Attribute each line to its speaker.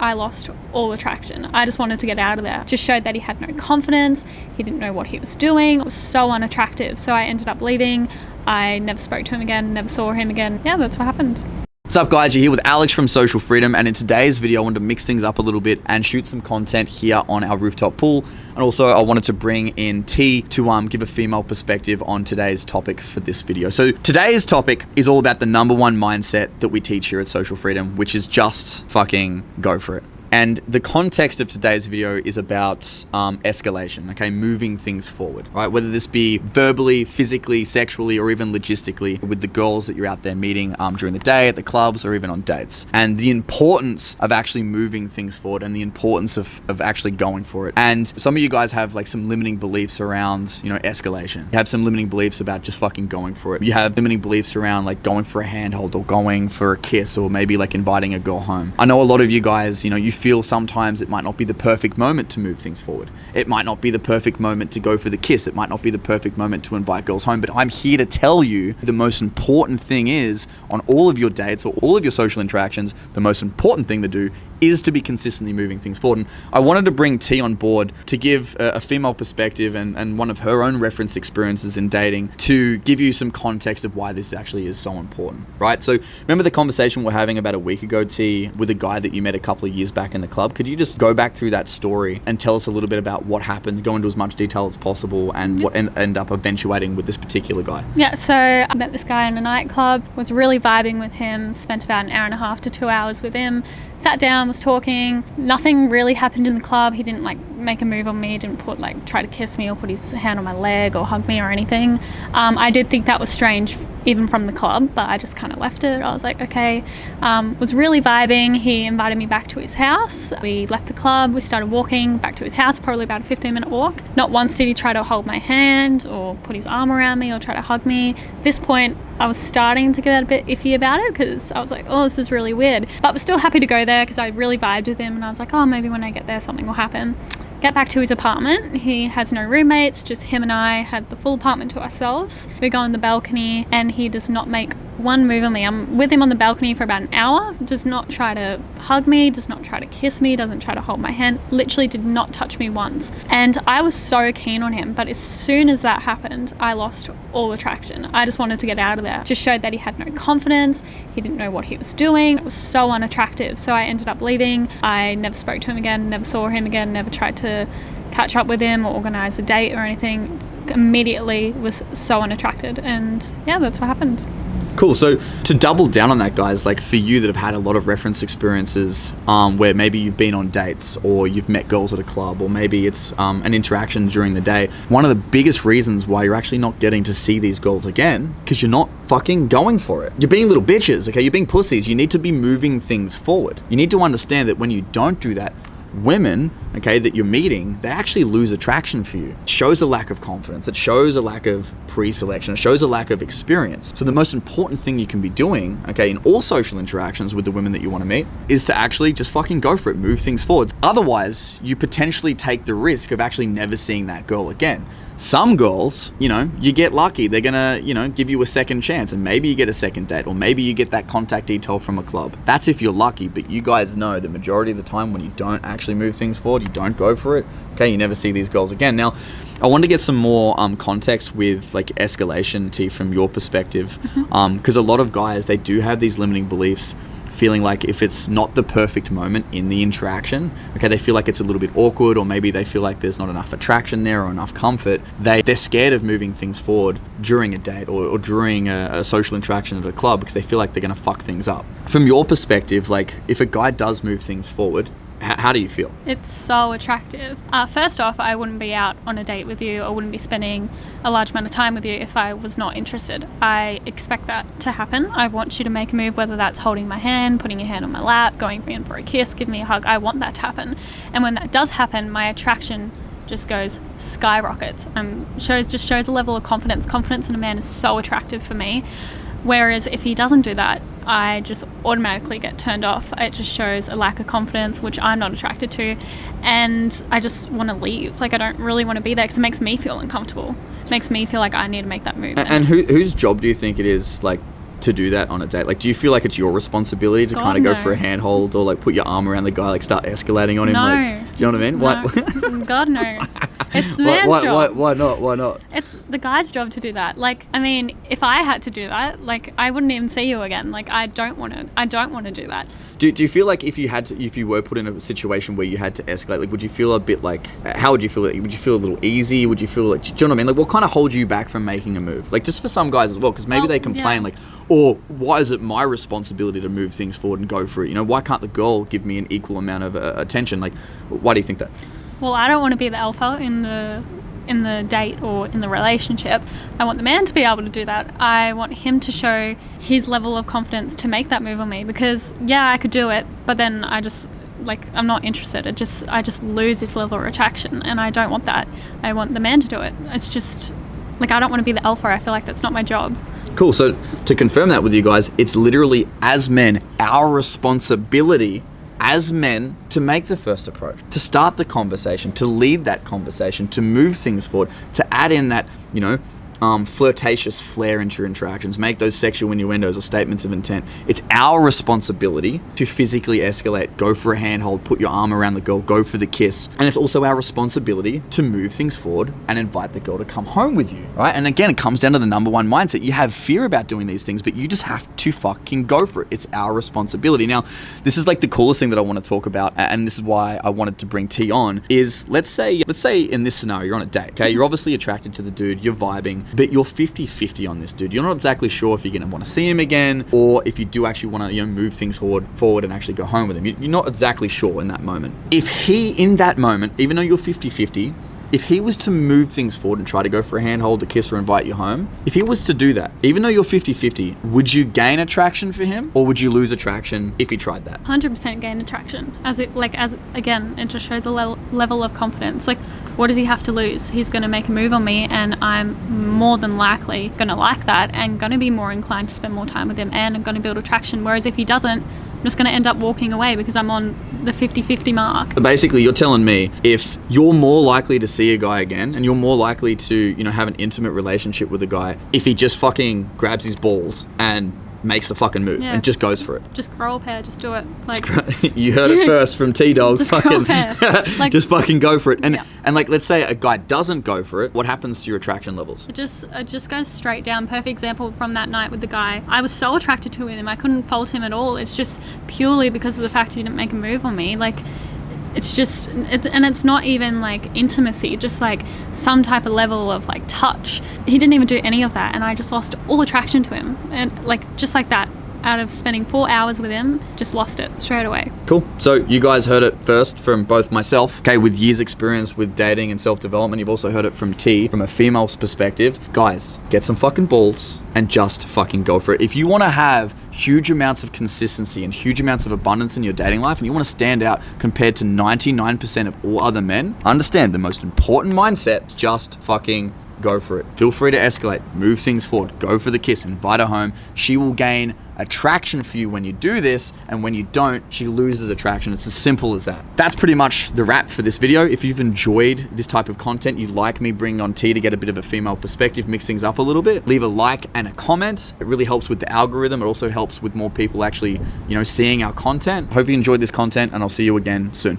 Speaker 1: I lost all attraction. I just wanted to get out of there. Just showed that he had no confidence. He didn't know what he was doing. It was so unattractive. So I ended up leaving. I never spoke to him again, never saw him again. Yeah, that's what happened.
Speaker 2: What's up, guys? You're here with Alex from Social Freedom, and in today's video I wanted to mix things up a little bit and shoot some content here on our rooftop pool. And also I wanted to bring in T to give a female perspective on today's topic for this video. So today's topic is all about the number one mindset that we teach here at Social Freedom, which is just fucking go for it. And the context of today's video is about escalation, okay? Moving things forward, right? Whether this be verbally, physically, sexually, or even logistically with the girls that you're out there meeting during the day, at the clubs, or even on dates. And the importance of actually moving things forward and the importance of actually going for it. And some of you guys have like some limiting beliefs around, you know, escalation. You have some limiting beliefs about just fucking going for it. You have limiting beliefs around like going for a handhold or going for a kiss or maybe like inviting a girl home. I know a lot of you guys, you know, you feel sometimes it might not be the perfect moment to move things forward. It might not be the perfect moment to go for the kiss. It might not be the perfect moment to invite girls home. But I'm here to tell you the most important thing is on all of your dates or all of your social interactions, the most important thing to do is to be consistently moving things forward. And I wanted to bring T on board to give a female perspective and one of her own reference experiences in dating to give you some context of why this actually is so important, right? So remember the conversation we're having about a week ago, T, with a guy that you met a couple of years back in the club? Could you just go back through that story and tell us a little bit about what happened, go into as much detail as possible, and what end up eventuating with this particular guy?
Speaker 1: Yeah, so I met this guy in a nightclub, was really vibing with him, spent about an hour and a half to 2 hours with him, sat down, was talking. Nothing really happened in the club. He didn't like make a move on me, didn't try to kiss me or put his hand on my leg or hug me or anything. I did think that was strange even from the club, but I just kind of left it. I was like, okay. Was really vibing. He invited me back to his house. We left the club, we started walking back to his house, probably about a 15-minute walk. Not once did he try to hold my hand or put his arm around me or try to hug me. At this point, I was starting to get a bit iffy about it because I was like, oh, this is really weird. But was still happy to go there because I really vibed with him and I was like, oh, maybe when I get there something will happen. Get back to his apartment. He has no roommates, just him and I had the full apartment to ourselves. We go on the balcony and he does not make one move on me. I'm with him on the balcony for about an hour, does not try to hug me, does not try to kiss me, doesn't try to hold my hand, literally did not touch me once. And I was so keen on him, but as soon as that happened, I lost all attraction. I just wanted to get out of there. Just showed that he had no confidence, he didn't know what he was doing, it was so unattractive. So I ended up leaving. I never spoke to him again, never saw him again, never tried to catch up with him or organize a date or anything. Immediately was so unattracted, and yeah, that's what happened.
Speaker 2: Cool. So to double down on that, guys, like for you that have had a lot of reference experiences where maybe you've been on dates or you've met girls at a club or maybe it's an interaction during the day, one of the biggest reasons why you're actually not getting to see these girls again, because you're not fucking going for it. You're being little bitches, okay? You're being pussies. You need to be moving things forward. You need to understand that when you don't do that, women, okay, that you're meeting, they actually lose attraction for you. It shows a lack of confidence. It shows a lack of pre-selection. It shows a lack of experience. So the most important thing you can be doing, okay, in all social interactions with the women that you want to meet is to actually just fucking go for it, move things forward. Otherwise, you potentially take the risk of actually never seeing that girl again. Some girls, you know, you get lucky. They're gonna, you know, give you a second chance and maybe you get a second date or maybe you get that contact detail from a club. That's if you're lucky, but you guys know the majority of the time when you don't actually move things forward, you don't go for it, okay, you never see these girls again. Now, I want to get some more context with like escalation, T, from your perspective, because a lot of guys, they do have these limiting beliefs, feeling like if it's not the perfect moment in the interaction, okay, they feel like it's a little bit awkward or maybe they feel like there's not enough attraction there or enough comfort. They're scared of moving things forward during a date or during a social interaction at a club because they feel like they're going to fuck things up. From your perspective, like if a guy does move things forward, how do you feel?
Speaker 1: It's so attractive. First off, I wouldn't be out on a date with you. I wouldn't be spending a large amount of time with you if I was not interested. I expect that to happen. I want you to make a move, whether that's holding my hand, putting your hand on my lap, going in for a kiss, give me a hug. I want that to happen. And when that does happen, my attraction just goes skyrockets. Just shows a level of confidence. Confidence in a man is so attractive for me. Whereas if he doesn't do that, I just automatically get turned off. It just shows a lack of confidence, which I'm not attracted to. And I just want to leave. Like, I don't really want to be there because it makes me feel uncomfortable. It makes me feel like I need to make that move.
Speaker 2: And whose job do you think it is, like, to do that on a date? Like, do you feel like it's your responsibility to kind of go for a handhold or like put your arm around the guy, like start escalating on him?
Speaker 1: No.
Speaker 2: Like, do you know what I mean?
Speaker 1: No. God, no. It's the man's job.
Speaker 2: Why not?
Speaker 1: It's the guy's job to do that. Like, I mean, if I had to do that, like, I wouldn't even see you again. Like, I don't want to do that.
Speaker 2: Do you feel like if you were put in a situation where you had to escalate, like, would you feel a bit like, how would you feel? Would you feel a little easy? Would you feel like, do you know what I mean? Like, what kind of holds you back from making a move? Like, just for some guys as well, because maybe they complain like, or why is it my responsibility to move things forward and go for it? You know, why can't the girl give me an equal amount of attention? Like, why do you think that?
Speaker 1: Well, I don't want to be the alpha in the date or in the relationship. I want the man to be able to do that. I want him to show his level of confidence to make that move on me, because I could do it, but then I just, like, I'm not interested. I just lose this level of attraction, and I don't want that. I want the man to do it. It's just like, I don't want to be the alpha. I feel like that's not my job.
Speaker 2: Cool. So to confirm that with you guys, it's literally, as men, our responsibility as men to make the first approach, to start the conversation, to lead that conversation, to move things forward, to add in that, you know, flirtatious flair into your interactions, make those sexual innuendos or statements of intent. It's our responsibility to physically escalate, go for a handhold, put your arm around the girl, go for the kiss. And it's also our responsibility to move things forward and invite the girl to come home with you, right? And again, it comes down to the number one mindset. You have fear about doing these things, but you just have to fucking go for it. It's our responsibility. Now, this is like the coolest thing that I want to talk about, and this is why I wanted to bring T on, is let's say in this scenario, you're on a date, okay? You're obviously attracted to the dude, you're vibing, but you're 50-50 on this dude. You're not exactly sure if you're going to want to see him again, or if you do actually want to, you know, move things forward and actually go home with him. You're not exactly sure in that moment. If he, in that moment, even though you're 50-50, if he was to move things forward and try to go for a handhold, a kiss, or invite you home, if he was to do that, even though you're 50-50, would you gain attraction for him, or would you lose attraction if he tried that?
Speaker 1: 100% gain attraction. Again, it just shows a level of confidence. Like, what does he have to lose? He's going to make a move on me, and I'm more than likely going to like that and going to be more inclined to spend more time with him, and I'm going to build attraction. Whereas if he doesn't, I'm just going to end up walking away because I'm on the 50-50 mark.
Speaker 2: So basically, you're telling me if you're more likely to see a guy again, and you're more likely to, you know, have an intimate relationship with a guy if he just fucking grabs his balls and makes the fucking move and just goes for it.
Speaker 1: Just grow a pair, just do it. Like,
Speaker 2: you heard it first from T-Dog.
Speaker 1: Just grow a pair. Like,
Speaker 2: just fucking go for it. And like, let's say a guy doesn't go for it, what happens to your attraction levels?
Speaker 1: It just goes straight down. Perfect example from that night with the guy. I was so attracted to him. I couldn't fault him at all. It's just purely because of the fact he didn't make a move on me. Like, it's just, and it's not even like intimacy, just like some type of level of like touch. He didn't even do any of that, and I just lost all attraction to him. And like, just like that, out of spending 4 hours with him, just lost it straight away.
Speaker 2: Cool. So you guys heard it first from both myself, okay, with years experience with dating and self-development. You've also heard it from T, from a female's perspective. Guys, get some fucking balls and just fucking go for it. If you want to have huge amounts of consistency and huge amounts of abundance in your dating life, and you want to stand out compared to 99% of all other men, understand the most important mindset is just fucking go for it. Feel free to escalate, move things forward, go for the kiss, invite her home. She will gain attraction for you when you do this, and when you don't, she loses attraction. It's as simple as that. That's pretty much the wrap for this video. If you've enjoyed this type of content, you like me bringing on T to get a bit of a female perspective, mix things up a little bit, leave a like and a comment. It really helps with the algorithm. It also helps with more people actually, you know, seeing our content. Hope you enjoyed this content, and I'll see you again soon.